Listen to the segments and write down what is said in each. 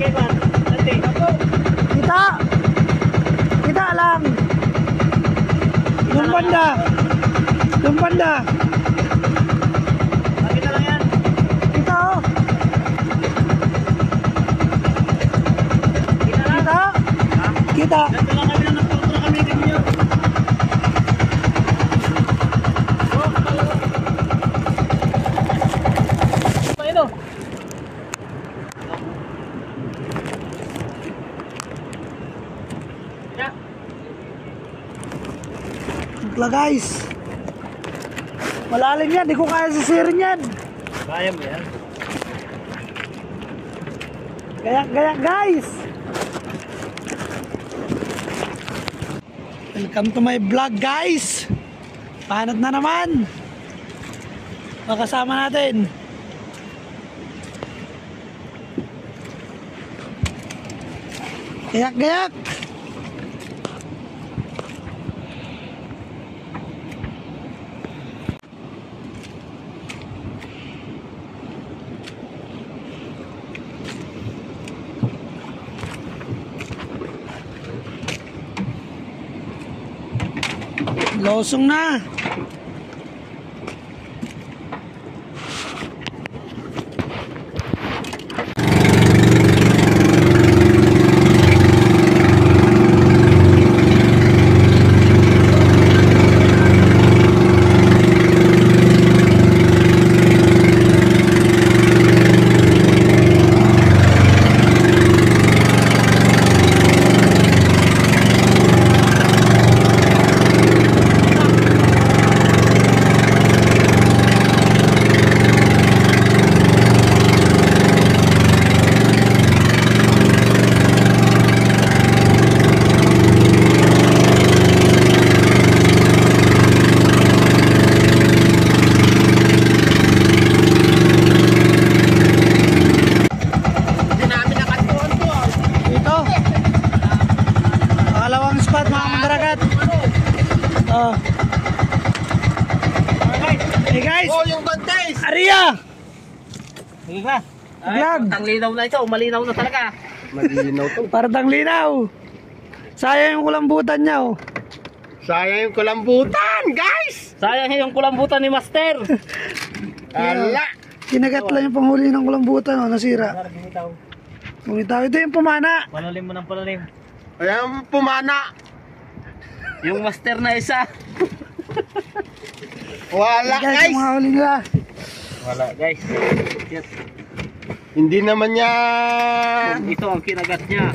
Kita. Kita lang. Yung banda. Yung banda. Kita lang yan. Kita oh. Kita. Kita. Ganto lang kami na nagpapura kami ninyo. Ito. Ito guys. Malalim yan. Di ko kaya sisirin yan. Kaya mo yan. Gayak-gayak guys. Welcome to my vlog guys. Panat na naman. Makasama natin. Gayak-gayak. Losong na. Hey guys! Oh, yung contest! Aria! Sige ka. Vlog! Ang linaw na ito. Malinaw na talaga. Malinaw to. Partang linaw! Sayang yung kulambutan niya oh. Sayang yung kulambutan, guys! Sayang yung kulambutan ni Master. Ala! Kinagat lang yung panghuli ng kulambutan oh, nasira. Bumitaw. Ito yung pumana. Palalim mo ng palalim. Ayan, pumana. Yung Master na isa. Wala, Guys, guys! yung mga huli nila. Wala guys. Yes. Hindi naman niya... Ito ang kinagat niya.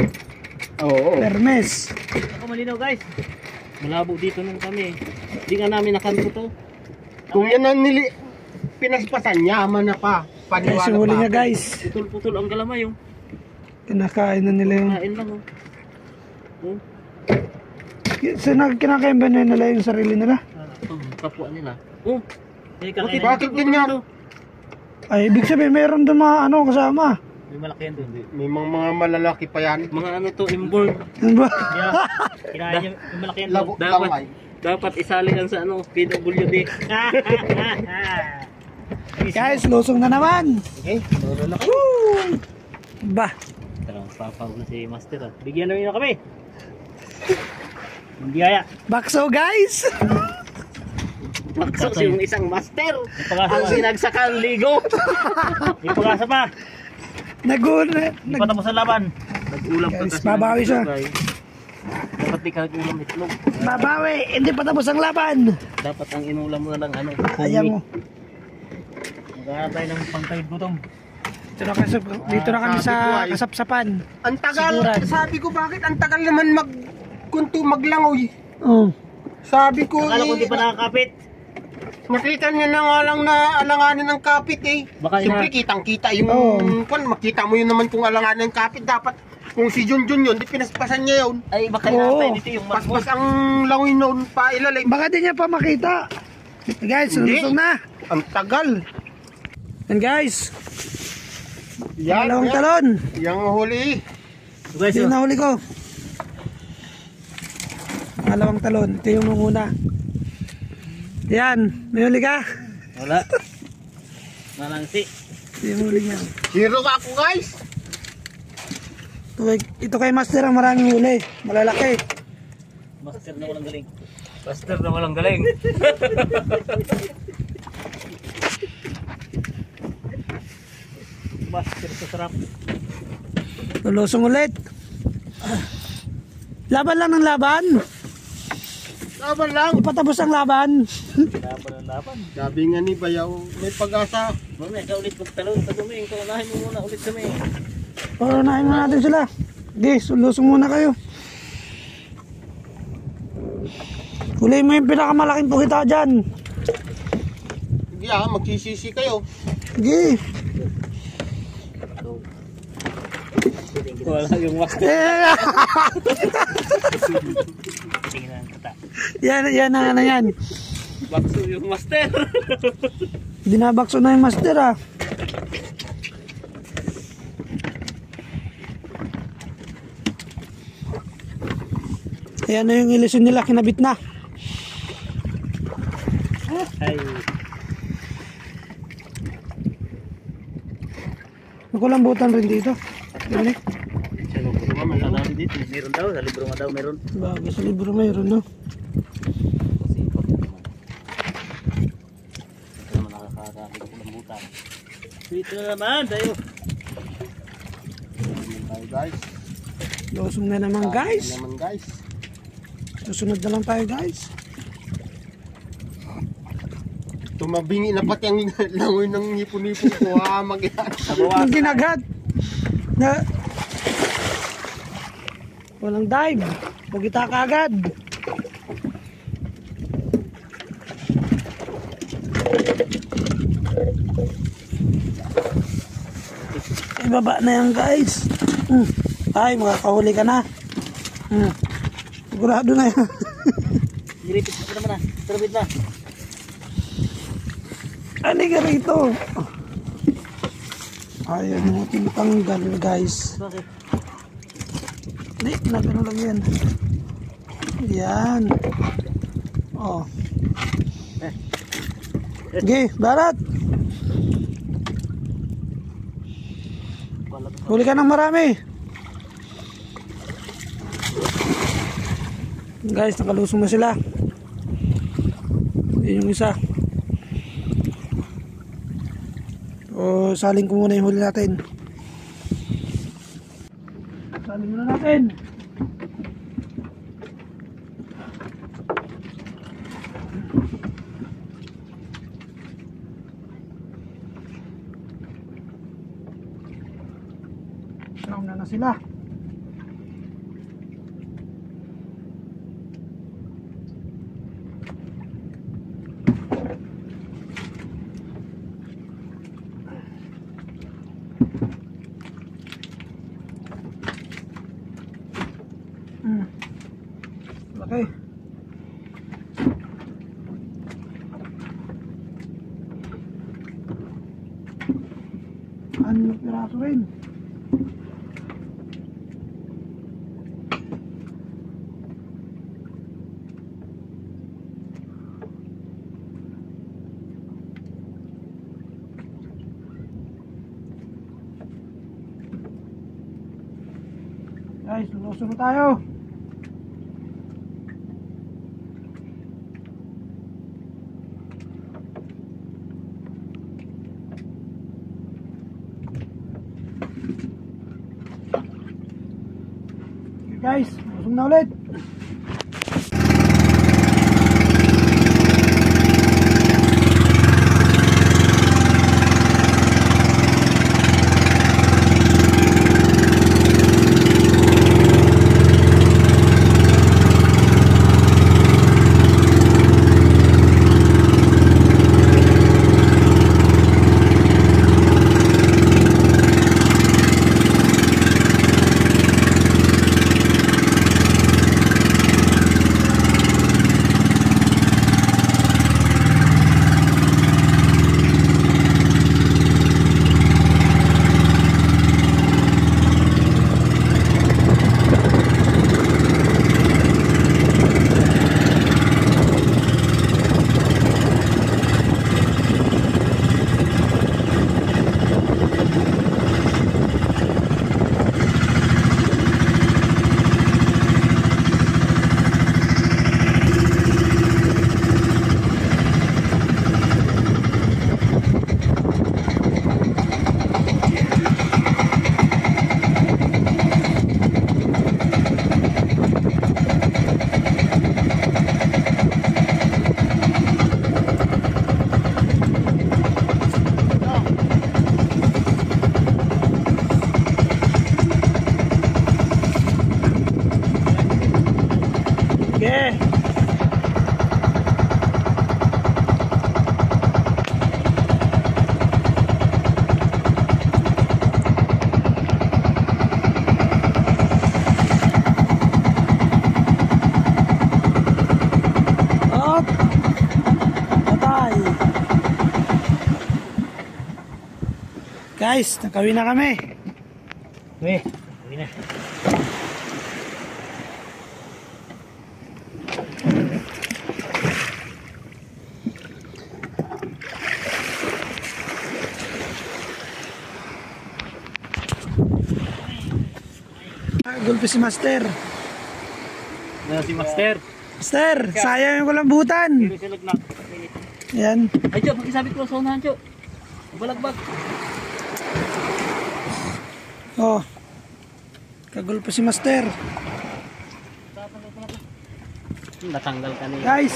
Oo. Permes. Ako malinaw guys. Malabo dito nung kami. Hindi nga namin nakanto to. Kung yan ang pinaspasan niya, mana pa. Guys, Paniwala yung huli pa. niya guys. Putol-putol ang galamay yung. Kinakain na nila yung... Kain lang oh. Oh. Kinakain ba na nila yung sarili nila? Kapwa nila. Oh. Bakit ganyan? Ay, ibig sabihin mayroon doon mga ano kasama. May malaki yan doon. May mga malalaki pa yan. Mga ano to, inborn. Ano ba? Yeah. Kinain yung malaki yan Labo doon. lang ay. Dapat isali yan sa ano, PWD. Guys, lusong na naman. Okay, malalaki. Woo! Ba? Tara, papaw na si Master ah. Bigyan namin na kami. Hindi kaya. Bakso guys. Bakso yung isang Master. Ang sinagsakang ligo. Yung pag-asa pa. Hindi pa tapos ang laban. Nag-ulam ka Guys, kasi. babawi siya. Dapat di ka nag-ulam itlog. Babawi, hindi pa tapos ang laban. Dapat ang inulam mo na lang ano. Ayan mo. Magkakaroon tayo ng pangtawid gutom. Dito na kami sa kasapsapan. Ang tagal. Siguran. Sabi ko, bakit ang tagal naman maglangoy? Oh. Sabi ko, Akala ko di pa nakakapit. nakita niya na nga lang na alanganin ng kapit eh. Baka Siyempre ina- kitang-kita yung makita mo yun naman kung alanganin ng kapit. Dapat kung si Junjun yun, di pinaspasan niya yun. Ay baka Oo. inatay dito yung masmos. Paspas ang langoy noon pa ilalim. Baka di niya pa makita. Guys, Hindi. lusong na. Ang tagal. And guys, Yan, dalawang yan. talon. Yang huli. Guys, Ito yung nahuli ko. Dalawang talon. Ito yung nung una. Yan, may huli ka. wala. Malangsi. Ito yung huli niya. Zero ako guys. Ito kay Master ang maraming huli. Malalaki. Master na walang galing. Master na walang galing. Master sa sarap. Lulusong ulit. Laban lang ng laban. Laban lang. Ipatapos ang laban. Laban ang laban. Sabi nga ni Bayaw, may pag-asa. Mamaya ka ulit magtalon. Paguming, kaunahin mo muna ulit kami. Paunahin muna natin sila. Sige, lusong muna kayo. Huli mo yung pinakamalaking pukita dyan. Sige magsisisi kayo. Sige. Wala yung master. Tingnan kita. Yan ang ano yan. Bakso yung master. Dinabakso na yung Master ah. Ayan na yung ilusyon nila, kinabit na. Ay. Nakulambutan rin dito. Diba? Madami dito. Meron daw. Sa libro nga daw meron. Bagay sa libro mayroon no. Ano naman nakakakakit ko ng butan. Dito na naman tayo. Tayo guys. Losong na naman guys. Naman guys. Susunod na lang tayo guys. Tumabingi na pati ang langoy ng nipon-nipon ko mag-ian. Ang ginagat. Na walang dive. Pagita ka agad. Ibaba na yan guys. Ay, makakahuli ka na. Sigurado na yan. Giripit na naman na. Turbid na. Ano ka rito? Ayaw mo tinatanggal guys. Bakit? Hindi, nagano lang yan. Yan. Oh. Sige, barat. Huli ka ng marami. Guys, nakalusong na sila. Yun yung isa. O, saling ko muna yung huli natin. Saling muna natin. Nauna na sila. Laki. Ano piraso rin? Guys, lulusong na tayo. Okay guys, lulusong na ulit. Guys, nakawi na kami. Uy, uwi na. Gulpi si Master. Si Master. Master, sayang yung kulambutan. Pero silog na. Yan. Ay, Joe, pakisabit ko sa unahan, Joe. Balagbag. Oh. Kagulpi si Master. Natanggal ka niya. Guys.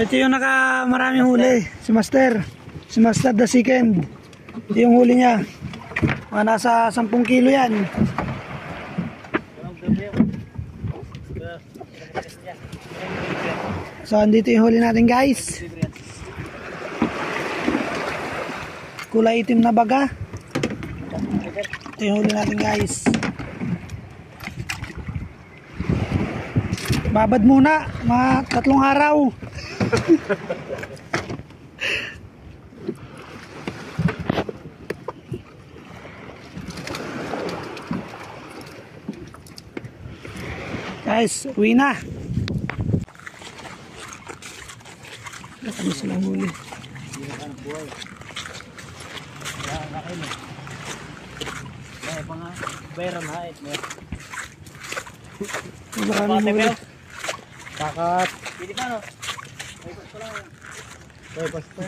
Ito yung maraming huli. Si Master. Si Master the second. Ito yung huli niya. Mga nasa 10 kilo yan. So, andito yung huli natin, guys. Kulay itim na baga. Ito yung huli natin, guys. Babad muna, mga 3 araw. Guys, uwi na. Ano silang huli? Bayran na eh. Maraming huli. Kakat. Pili ka no? Ay, basta lang. Ay, basta.